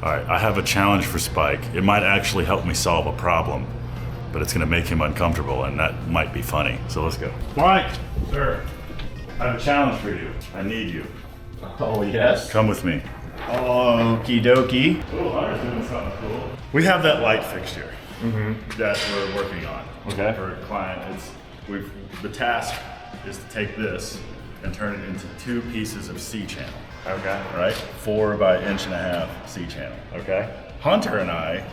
All right, I have a challenge for Spike. It might actually help me solve a problem, but it's gonna make him uncomfortable, and that might be funny. So let's go. Spike, sir, I have a challenge for you. I need you. Oh, yes? Come with me. Okie dokie. Oh, Hunter's doing something cool. We have that light fixture that we're working on. Okay. For a client, the task is to take this and turn it into 2 pieces of C-channel. Okay. Right? 4 by 1.5 inch C-channel. Okay. Hunter and I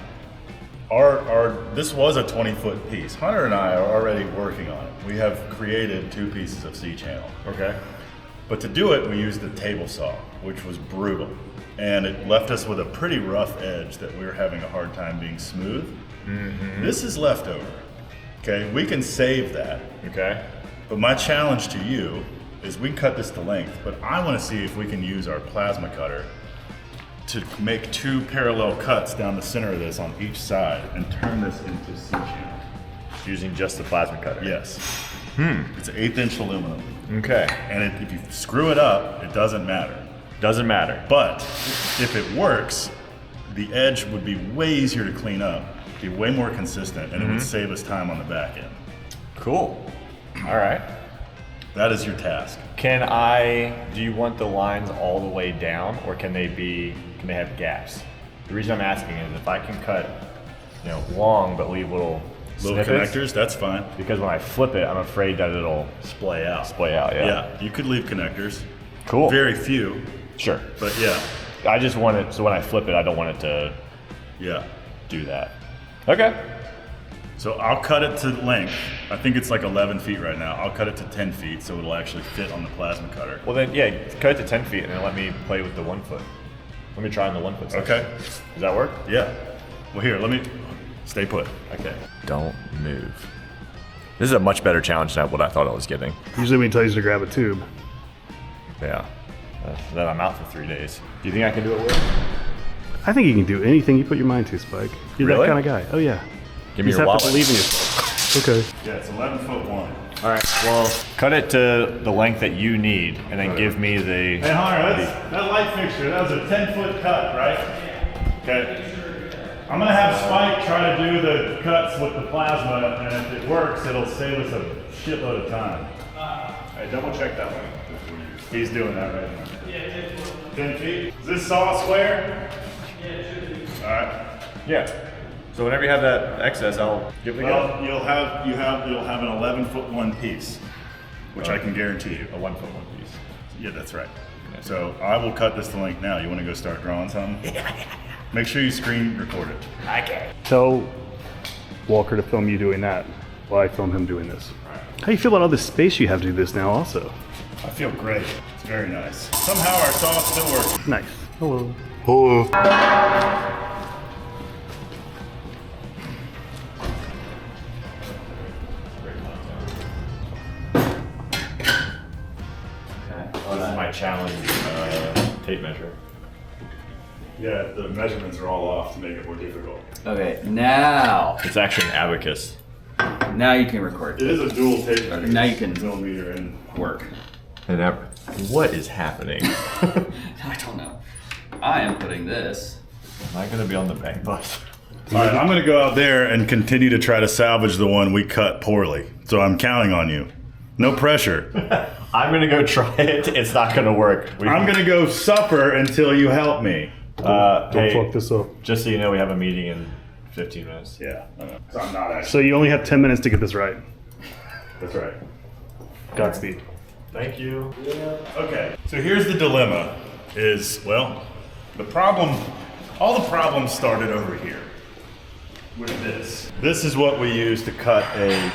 this was a 20-foot piece. Hunter and I are already working on it. We have created 2 pieces of C-channel. Okay. But to do it, we used the table saw, which was brutal. And it left us with a pretty rough edge that we were having a hard time being smooth. This is leftover. Okay, we can save that. Okay. But my challenge to you is we can cut this to length, but I want to see if we can use our plasma cutter to make 2 parallel cuts down the center of this on each side and turn this into C-channel. Using just the plasma cutter? Yes. It's an 1/8 inch aluminum. Okay. And if you screw it up, it doesn't matter. Doesn't matter. But if it works, the edge would be way easier to clean up, be way more consistent, and it would save us time on the back end. Cool. All right. That is your task. Do you want the lines all the way down, or can they have gaps? The reason I'm asking is if I can cut, long but leave little snippets, connectors, that's fine. because when I flip it, I'm afraid that it'll Splay out. yeah. Yeah, you could leave connectors. Cool. Very few, Sure. but yeah, I just want it, so when I flip it, I don't want it to yeah. do that. Okay. So I'll cut it to length. I think it's like 11 feet right now. I'll cut it to 10 feet so it'll actually fit on the plasma cutter. Well then, yeah, cut it to 10 feet and then let me play with the 1 foot. Let me try on the 1 foot section. Okay. Does that work? Yeah. Well, here, let me stay put. Okay. Don't move. This is a much better challenge than what I thought I was getting. Usually when he tells you to grab a tube. Yeah. Then I'm out for 3 days. Do you think I can do it, Will? I think you can do anything you put your mind to, Spike. You're Really? that kind of guy. Oh yeah. Give me You your just have wallet. to believe in yourself. Okay. Yeah, it's 11'1". All right. Well, cut it to the length that you need, and then give me the. Hey Hunter, that light fixture, that was a 10-foot cut, right? Okay. I'm gonna have Spike try to do the cuts with the plasma, and if it works, it'll save us a shitload of time. Hey, double check that one. He's doing that right now. Yeah, 10 feet. Is this saw square? Yeah, it should be. All right. Yeah. So whenever you have that excess, I'll give it a go. Well, you'll have an 11'1" piece, which I can guarantee you. A 1 foot 1 piece. Yeah, that's right. So I will cut this to length now. You want to go start drawing something? Yeah. Make sure you screen record it. Okay. Tell Walker to film you doing that while I film him doing this. How do you feel about all this space you have to do this now also? I feel great. It's very nice. Somehow our saw still works. Nice. Hello. Hello. This is my challenge tape measure. Yeah, the measurements are all off to make it more difficult. Okay, now It's actually an abacus. you can record. It is a dual tape measure. Now you can millimeter and work. What is happening? I don't know. I am putting this. Am I gonna be on the bank bus? All right, I'm going to go out there and continue to try to salvage the one we cut poorly. So I'm counting on you. No pressure. I'm gonna go try it. It's not gonna work. I'm going to go suffer until you help me. Don't hey, fuck this up. just so you know, we have a meeting in 15 minutes. Yeah, I know. So I'm not actually. So you only have 10 minutes to get this right. That's right. Godspeed. Thank you. Okay, so here's the dilemma is, well, all the problems started over here with this. This is what we use to cut a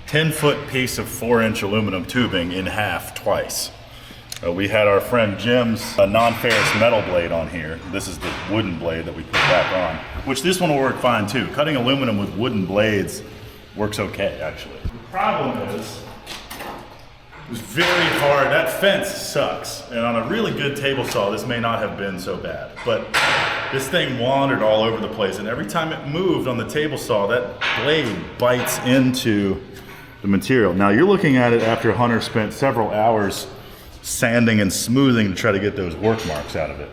10-foot piece of 4-inch aluminum tubing in half twice. We had our friend Jim's non-ferrous metal blade on here. This is the wooden blade that we put back on, which this one will work fine too. Cutting aluminum with wooden blades works okay, actually. The problem is, it was very hard. That fence sucks. And on a really good table saw, this may not have been so bad. But this thing wandered all over the place. And every time it moved on the table saw, that blade bites into the material. Now you're looking at it after Hunter spent several hours sanding and smoothing to try to get those work marks out of it.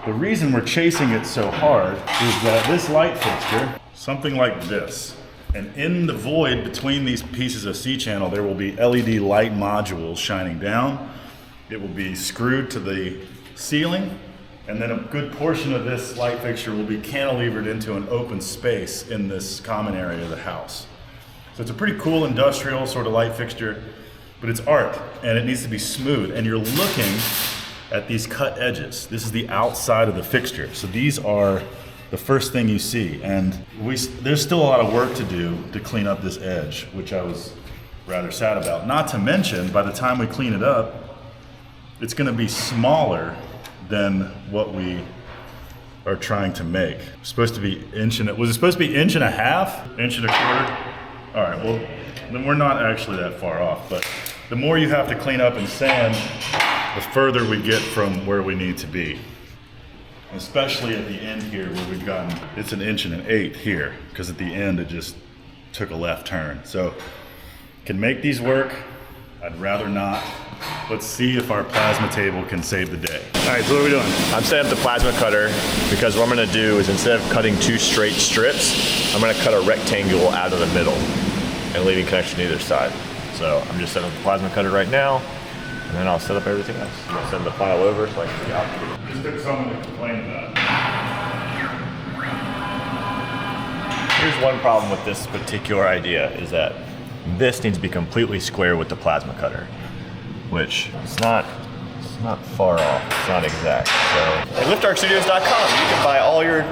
The reason we're chasing it so hard is that this light fixture, something like this, and in the void between these pieces of C-channel, there will be LED light modules shining down. It will be screwed to the ceiling, and then a good portion of this light fixture will be cantilevered into an open space in this common area of the house. So it's a pretty cool industrial sort of light fixture, but it's art, and it needs to be smooth, and you're looking at these cut edges. This is the outside of the fixture. So these are the first thing you see. And there's still a lot of work to do to clean up this edge, which I was rather sad about. Not to mention, by the time we clean it up, it's gonna be smaller than what we are trying to make. It's supposed to be was it supposed to be inch and a half? Inch and a quarter? All right, well, then we're not actually that far off, but the more you have to clean up and sand, the further we get from where we need to be. Especially at the end here where we've gotten, it's 1.125" here, because at the end it just took a left turn. So, can make these work, I'd rather not. Let's see if our plasma table can save the day. All right, so what are we doing? I'm setting up the plasma cutter because what I'm gonna do is instead of cutting 2 straight strips, I'm gonna cut a rectangle out of the middle and leaving connection to either side. So I'm just setting up the plasma cutter right now, and then I'll set up everything else. I'm gonna send the file over so I can see out. Just took someone to complain about. Here's one problem with this particular idea is that this needs to be completely square with the plasma cutter, which it's not far off. It's not exact. So at liftartstudios.com, you can buy all your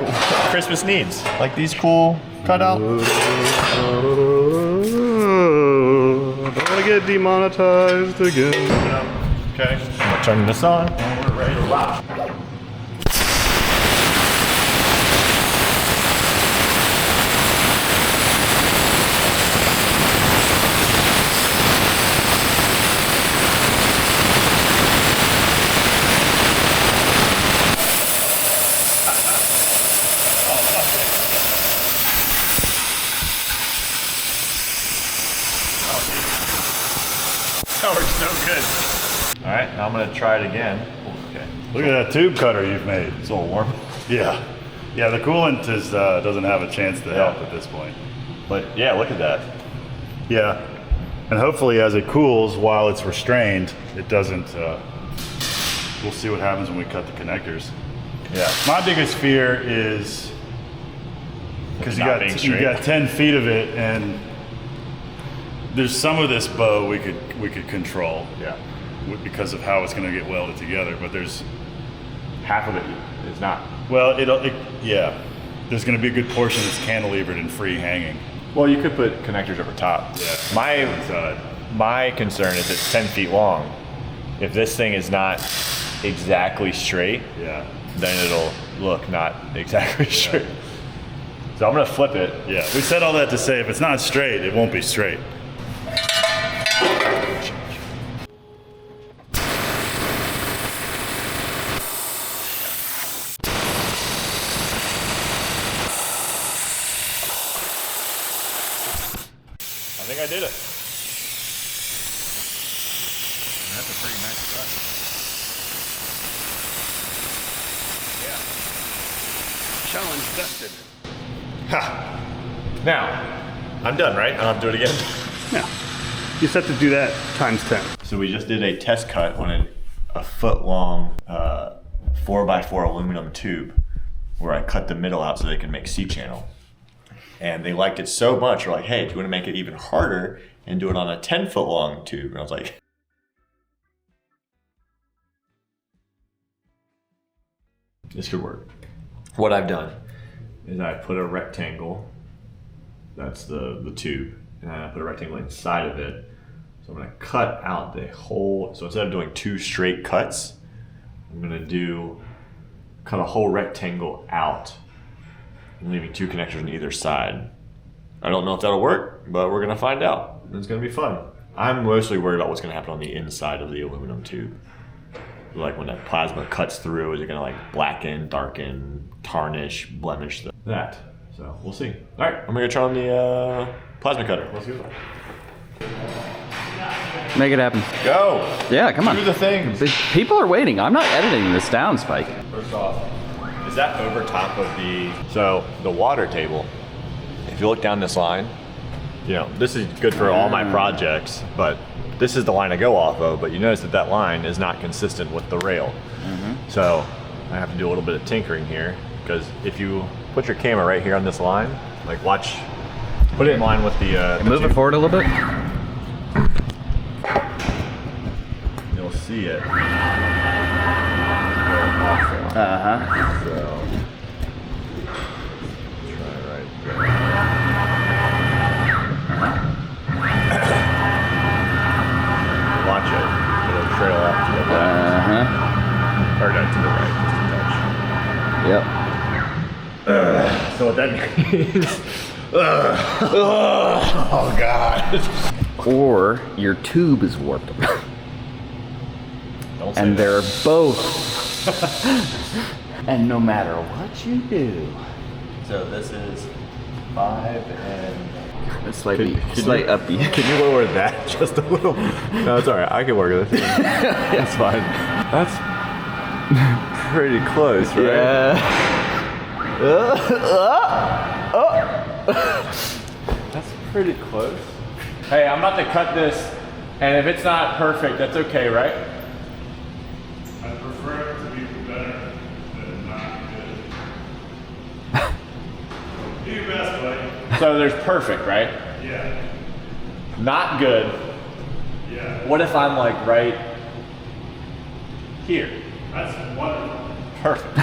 Christmas needs, like these cool cutout. Don't want to get demonetized again. Okay, I'm gonna turn this on and we're ready to rock. That works so good. All right, now I'm gonna try it again. Okay, Look at that tube cutter you've made. it's a little warm, Yeah. Yeah, the coolant is doesn't have a chance to help at this point. but yeah, look at that. Yeah. And hopefully as it cools while it's restrained, it doesn't, we'll see what happens when we cut the connectors. Yeah, My biggest fear is, because Not being you straight. got 10 feet of it, and there's some of this bow we could control. yeah. Because of how it's going to get welded together, but there's, Half of it is not. well, yeah, there's going to be a good portion that's cantilevered and free hanging. Well, you could put connectors over top. Yeah. Inside. My concern is it's 10 feet long. If this thing is not exactly straight, Yeah. then it'll look not exactly straight. So I'm gonna flip it. Yeah. We said all that to say if it's not straight, it won't be straight. I think I did it. That's a pretty nice cut. Challenge tested. Ha! Now, I'm done, right? I don't have to do it again. Yeah. You just have to do that times 10. So we just did a test cut on a foot long 4x4 aluminum tube where I cut the middle out so they can make C-channel. And they liked it so much, they're like, hey, do you want to make it even harder and do it on a 10-foot long tube? And I was like, this could work. What I've done is I put a rectangle, that's the tube, and I put a rectangle inside of it. So I'm gonna cut out the whole, so instead of doing 2 straight cuts, I'm gonna cut a whole rectangle out and leaving 2 connectors on either side. I don't know if that'll work, but we're gonna find out. It's gonna be fun. I'm mostly worried about what's gonna happen on the inside of the aluminum tube. Like when that plasma cuts through, is it gonna like blacken, darken, tarnish, blemish that? So we'll see. All right, I'm gonna go try on the plasma cutter. Let's go. Make it happen. Go. Yeah, come on. Do the things. People are waiting. I'm not editing this down, Spike. First off, Is that over top of the water table? If you look down this line, you know, this is good for all my projects, but this is the line I go off of, but you notice that that line is not consistent with the rail. So I have to do a little bit of tinkering here, because if you put your camera right here on this line, like watch, put it in line with the Move it forward a little bit. you'll see it. Uh-huh. So, try right there. Watch it. It'll trail off to the left. Uh-huh. Or no, to the right, just a touch. Yep. So what that means... oh, God. Or your tube is warped. Don't say And that. they're both. And no matter what you do. So this is 5 and... Slight upbeat. Can you lower that just a little? No, it's all right. I can work with it. That's fine. That's pretty close, right? Yeah. That's pretty close. Hey, I'm about to cut this, and if it's not perfect, that's okay, right? I prefer it to be better than not good. Do your best, buddy. So there's perfect, right? Yeah. Not good. Yeah. What if I'm like right here? That's wonderful. Perfect.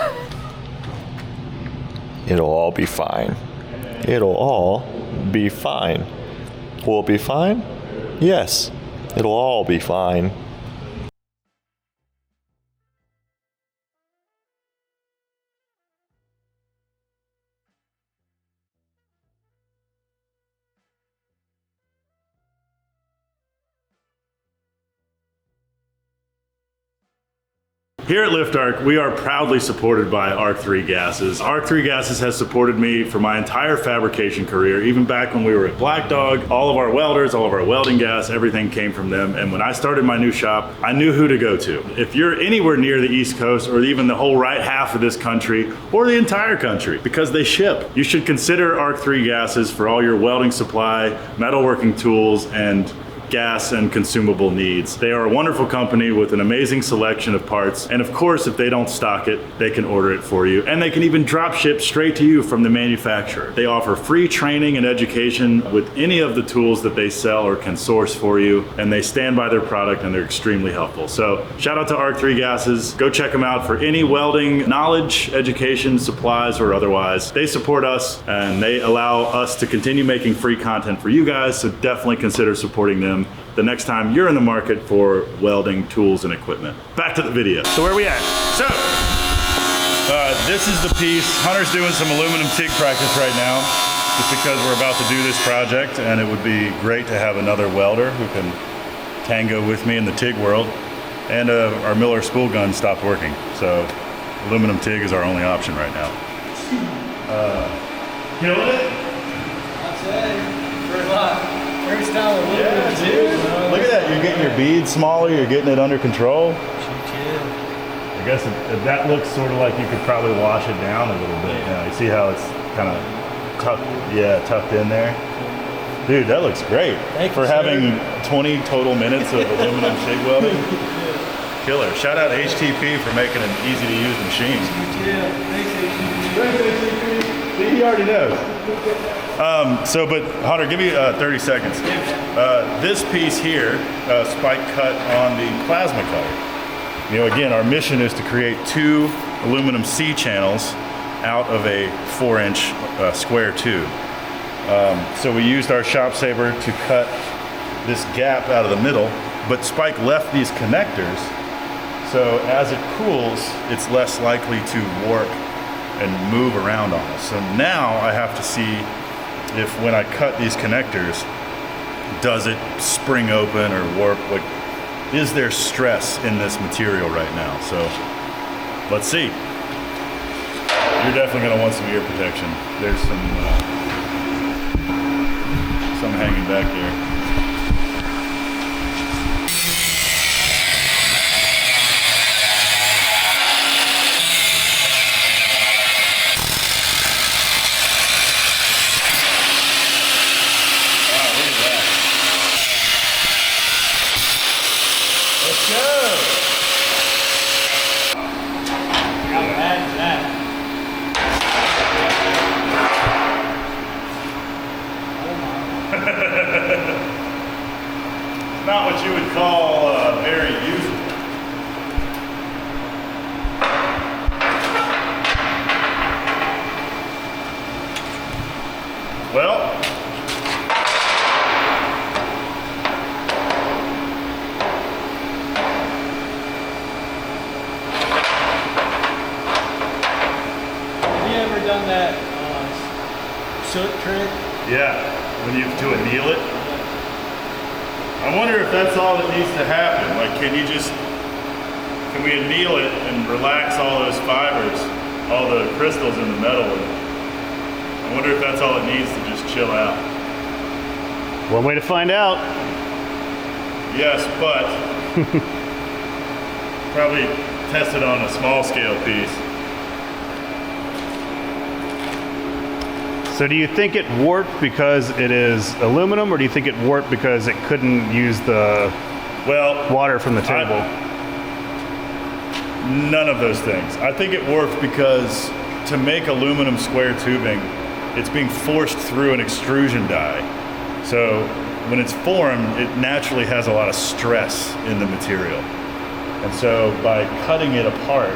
It'll all be fine. It'll all be fine. Will it be fine? Yes. It'll all be fine. Here at Lift Arc, we are proudly supported by Arc3 Gases. Arc3 Gases has supported me for my entire fabrication career, even back when we were at Black Dog. All of our welders, all of our welding gas, everything came from them. And when I started my new shop, I knew who to go to. If you're anywhere near the East Coast, or even the whole right half of this country, or the entire country, because they ship, you should consider Arc3 Gases for all your welding supply, metalworking tools, and gas and consumable needs. They are a wonderful company with an amazing selection of parts, and of course, if they don't stock it, they can order it for you, and they can even drop ship straight to you from the manufacturer. They offer free training and education with any of the tools that they sell or can source for you, and they stand by their product, and they're extremely helpful. So shout out to Arc3 Gases. Go check them out for any welding knowledge, education, supplies, or otherwise. They support us, and they allow us to continue making free content for you guys, so definitely consider supporting them the next time you're in the market for welding tools and equipment. Back to the video. So where are we at? So, this is the piece. Hunter's doing some aluminum TIG practice right now, just because we're about to do this project, and it would be great to have another welder who can tango with me in the TIG world. And our Miller spool gun stopped working, so aluminum TIG is our only option right now. Killing it? That's it. Pretty much. Yeah, dude. Look at that. You're getting your beads smaller. You're getting it under control. I guess that looks sort of like you could probably wash it down a little bit. Yeah. You see how it's kind of tucked in there? Dude, that looks great. For having 20 total minutes of aluminum TIG welding. Killer. Shout out HTP for making an easy to use machine. Thanks, HTP. See, he already knows. But Hunter, give me 30 seconds. This piece here, Spike cut on the plasma cutter. You know, again, our mission is to create 2 aluminum C channels out of a 4-inch square tube. So we used our shop saber to cut this gap out of the middle, but Spike left these connectors, so as it cools, it's less likely to warp and move around on us. So now I have to see if when I cut these connectors, does it spring open or warp? Like, is there stress in this material right now? So let's see. You're definitely gonna want some ear protection. There's some hanging back here. done that soot trick? Yeah, when you to anneal it. I wonder if that's all that needs to happen. Like, can we anneal it and relax all those fibers, all the crystals in the metal? And I wonder if that's all it needs to just chill out. One way to find out. Yes, but probably test it on a small scale piece. So do you think it warped because it is aluminum, or do you think it warped because it couldn't use the water from the table? None of those things. I think it warped because to make aluminum square tubing, it's being forced through an extrusion die. So when it's formed, it naturally has a lot of stress in the material. And so by cutting it apart,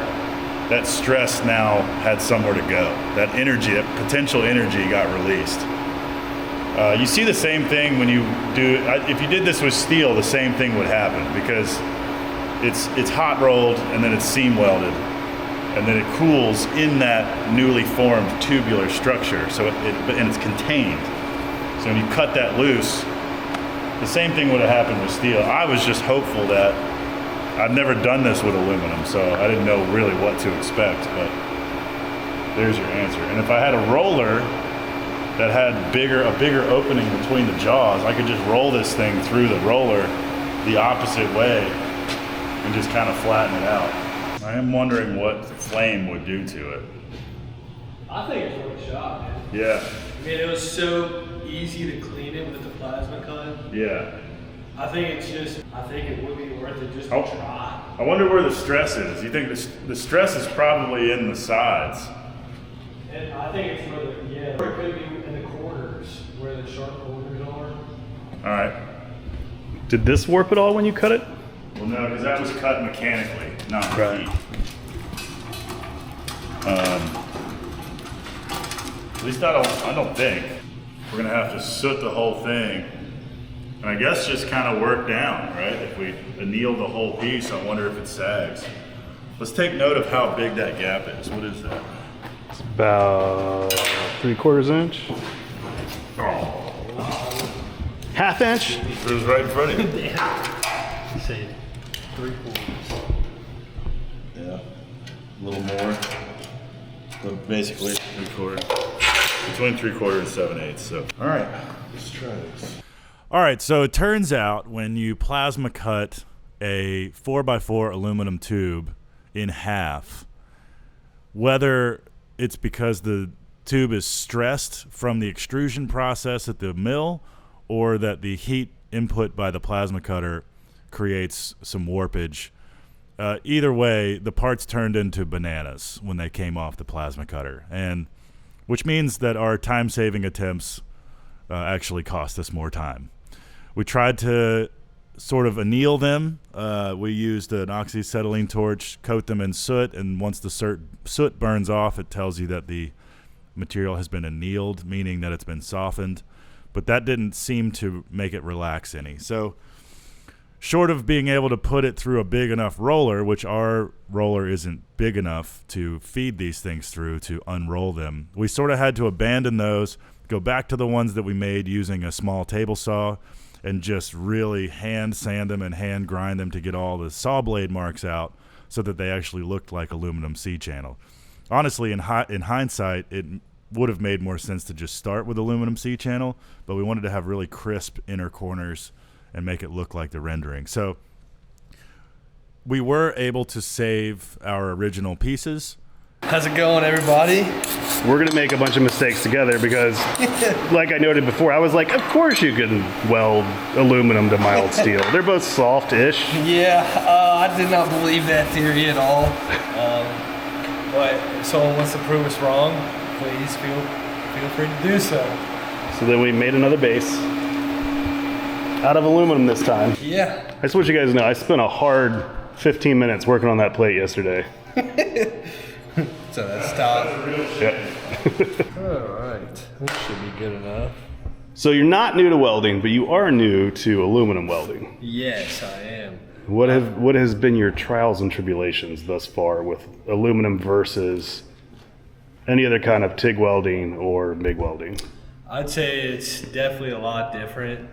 that stress now had somewhere to go. That energy, that potential energy got released. You see the same thing when you do, if you did this with steel, the same thing would happen because it's hot rolled and then it's seam welded and then it cools in that newly formed tubular structure. So and it's contained. So when you cut that loose, the same thing would have happened with steel. I was just hopeful that I've never done this with aluminum, so I didn't know really what to expect, but there's your answer. And if I had a roller that had a bigger opening between the jaws, I could just roll this thing through the roller the opposite way and just kind of flatten it out. I am wondering what the flame would do to it. I think it's worth a shot, man. Yeah, I mean, it was so easy to clean it with the plasma cut. yeah. I think it would be worth it just to try. I wonder where the stress is. You think the stress is probably in the sides? And I think it's where or it could be in the corners, where the sharp corners are. All right. Did this warp at all when you cut it? Well, no, because that was cut mechanically, not with Right. heat. At least I don't think. We're gonna have to soot the whole thing. And I guess just kind of work down, right? If we anneal the whole piece, I wonder if it sags. Let's take note of how big that gap is. What is that? It's about 3/4 inch. Oh, Half inch? it was right in front of you. Say 3/4. Yeah, a little more. But basically 3/4. Between 3/4 and 7/8. So, all right, let's try this. All right, so it turns out when you plasma cut a 4x4 aluminum tube in half, whether it's because the tube is stressed from the extrusion process at the mill or that the heat input by the plasma cutter creates some warpage, either way, the parts turned into bananas when they came off the plasma cutter, and which means that our time-saving attempts actually cost us more time. We tried to sort of anneal them. We used an oxyacetylene torch, coat them in soot, and once the soot burns off, it tells you that the material has been annealed, meaning that it's been softened. But that didn't seem to make it relax any. So short of being able to put it through a big enough roller, which our roller isn't big enough to feed these things through to unroll them, we sort of had to abandon those, go back to the ones that we made using a small table saw, and just really hand sand them and hand grind them to get all the saw blade marks out so that they actually looked like aluminum C-channel. Honestly, in hindsight, it would have made more sense to just start with aluminum C-channel, but we wanted to have really crisp inner corners and make it look like the rendering. So we were able to save our original pieces. How's it going, everybody? We're gonna make a bunch of mistakes together because, like I noted before, I was like, of course you can weld aluminum to mild steel. They're both soft-ish. Yeah, I did not believe that theory at all. But if someone wants to prove us wrong, please feel free to do so. So then we made another base out of aluminum this time. Yeah. I just want you guys to know, I spent a hard 15 minutes working on that plate yesterday. So that's top. Yep. All right, this should be good enough. So you're not new to welding, but you are new to aluminum welding. Yes, I am. What has been your trials and tribulations thus far with aluminum versus Any other kind of TIG welding or MIG welding? I'd say it's definitely a lot different.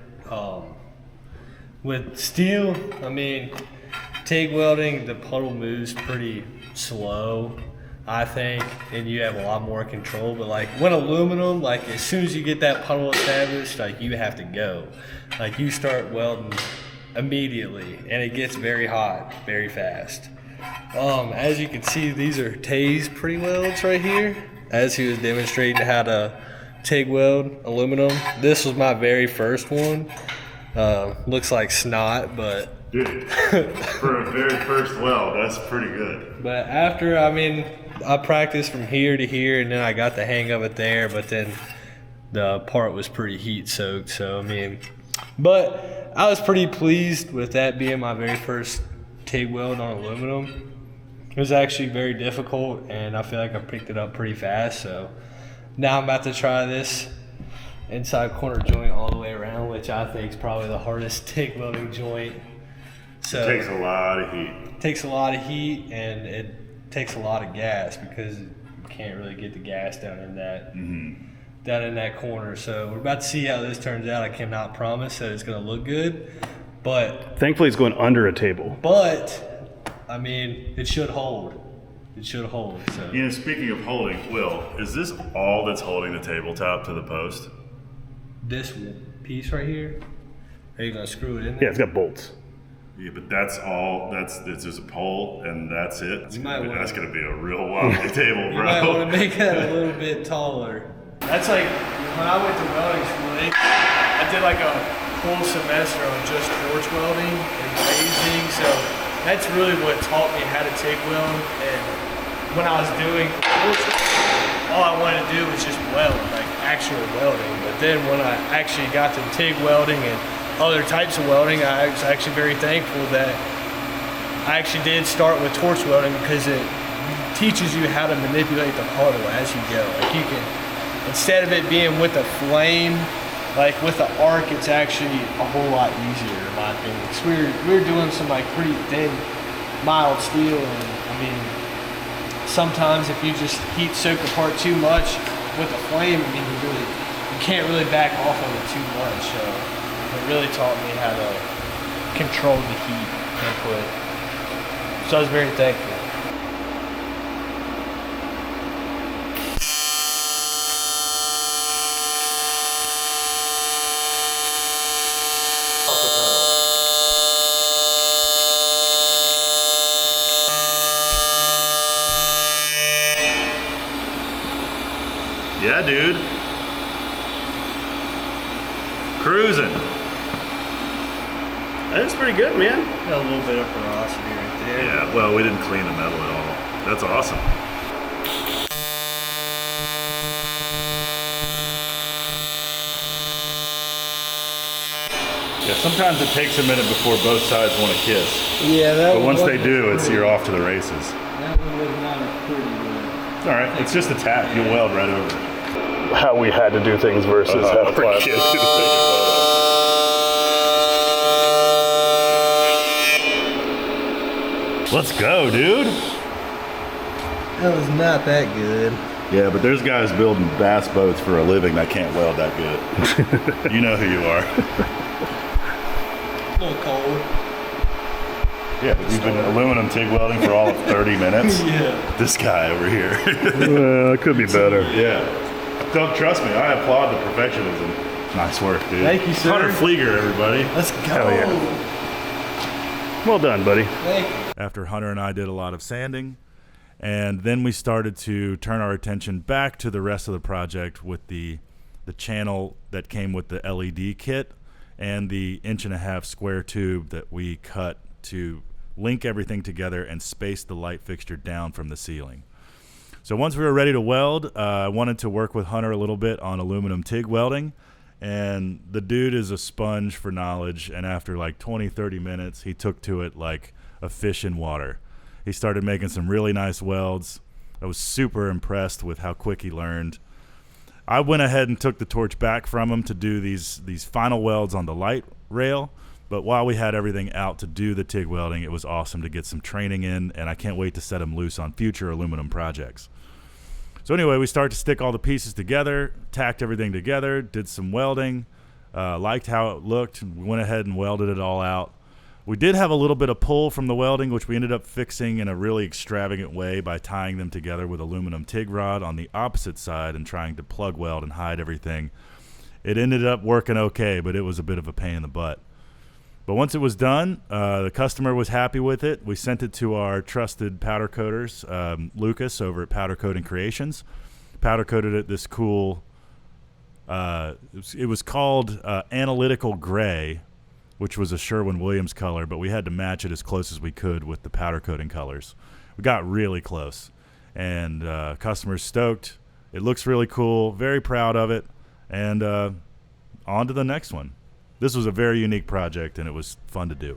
With steel, I mean, TIG welding, the puddle moves pretty slow, I think, and you have a lot more control. But like when aluminum, like as soon as you get that puddle established, like you have to go. Like you start welding immediately, and it gets very hot very fast. As you can see, these are Tay's pre-welds right here, as he was demonstrating how to TIG weld aluminum. This was my very first one. Looks like snot, but Dude, for a very first weld, that's pretty good. But after, I mean, I practiced from here to here, and then I got the hang of it there, but then the part was pretty heat soaked, so I mean, but I was pretty pleased with that being my very first TIG weld on aluminum. It was actually very difficult, and I feel like I picked it up pretty fast, so now I'm about to try this inside corner joint all the way around, which I think is probably the hardest TIG welding joint. So It takes a lot of heat. It takes a lot of heat, and it takes a lot of gas because you can't really get the gas down in that corner. So we're about to see how this turns out. I cannot promise that it's going to look good, but Thankfully, it's going under a table. I mean, it should hold. It should hold. So You know, speaking of holding, Will, is this all that's holding the tabletop to the post? this piece right here, are you going to screw it in Yeah, there? it's got bolts. Yeah, but that's all. That's just a pole, and that's it. You might wanna- That's gonna be a real wobbly table, You might want bro. to make that a little bit taller. That's like when I went to welding school. I did like a whole semester on just torch welding and brazing. So that's really what taught me how to TIG weld. And when I was doing torch, all I wanted to do was just weld, like actual welding. But then when I actually got to TIG welding and other types of welding, I was actually very thankful that I actually did start with torch welding because it teaches you how to manipulate the puddle as you go. Like you can, instead of it being with a flame, like with the arc, it's actually a whole lot easier in my opinion. 'Cause we were doing some like pretty thin, mild steel, and I mean, sometimes if you just heat soak the part too much with a flame, I mean, you can't really back off of it too much. So it really taught me how to control the heat input. So I was very thankful. Yeah, dude. Cruising. That's pretty good, man. Got a little bit of porosity right there. Yeah. Well, we didn't clean the metal at all. That's awesome. Yeah. Sometimes it takes a minute before both sides want to kiss, Yeah, that but one once they wasn't do, it's pretty. you're off to the races. That one was not a pretty one. All right. It's just a tap. You'll weld right over it. How we had to do things versus how That's why we're I'm kids. taking a photo. Let's go, dude. That was not that good. Yeah, but there's guys building bass boats for a living that can't weld that good. You know who you are. A little cold. Yeah, but you've been aluminum TIG welding for all of 30 minutes. Yeah. This guy over here. It could be better. Yeah. Don't trust me. I applaud the perfectionism. Nice work, dude. Thank you, sir. Hunter Flieger, everybody. Let's go. Hell yeah. Well done, buddy. Thank you. After Hunter and I did a lot of sanding, and then we started to turn our attention back to the rest of the project with the channel that came with the LED kit and the 1.5-inch square tube that we cut to link everything together and space the light fixture down from the ceiling. So once we were ready to weld, I wanted to work with Hunter a little bit on aluminum TIG welding, and the dude is a sponge for knowledge, and after like 20-30 minutes he took to it like a fish in water. He started making some really nice welds. I was super impressed with how quick he learned. I went ahead and took the torch back from him to do these final welds on the light rail, but while we had everything out to do the TIG welding, it was awesome to get some training in, and I can't wait to set him loose on future aluminum projects. So anyway, we start to stick all the pieces together, tacked everything together, did some welding, liked how it looked, and we went ahead and welded it all out. We did have a little bit of pull from the welding, which we ended up fixing in a really extravagant way by tying them together with aluminum TIG rod on the opposite side and trying to plug weld and hide everything. It ended up working okay, but it was a bit of a pain in the butt. But once it was done, the customer was happy with it. We sent it to our trusted powder coaters, Lucas over at Powder Coating Creations. Powder coated it this cool, it was called Analytical Gray, which was a Sherwin-Williams color, but we had to match it as close as we could with the powder coating colors. We got really close, and customers stoked. It looks really cool, very proud of it, and on to the next one. This was a very unique project, and it was fun to do.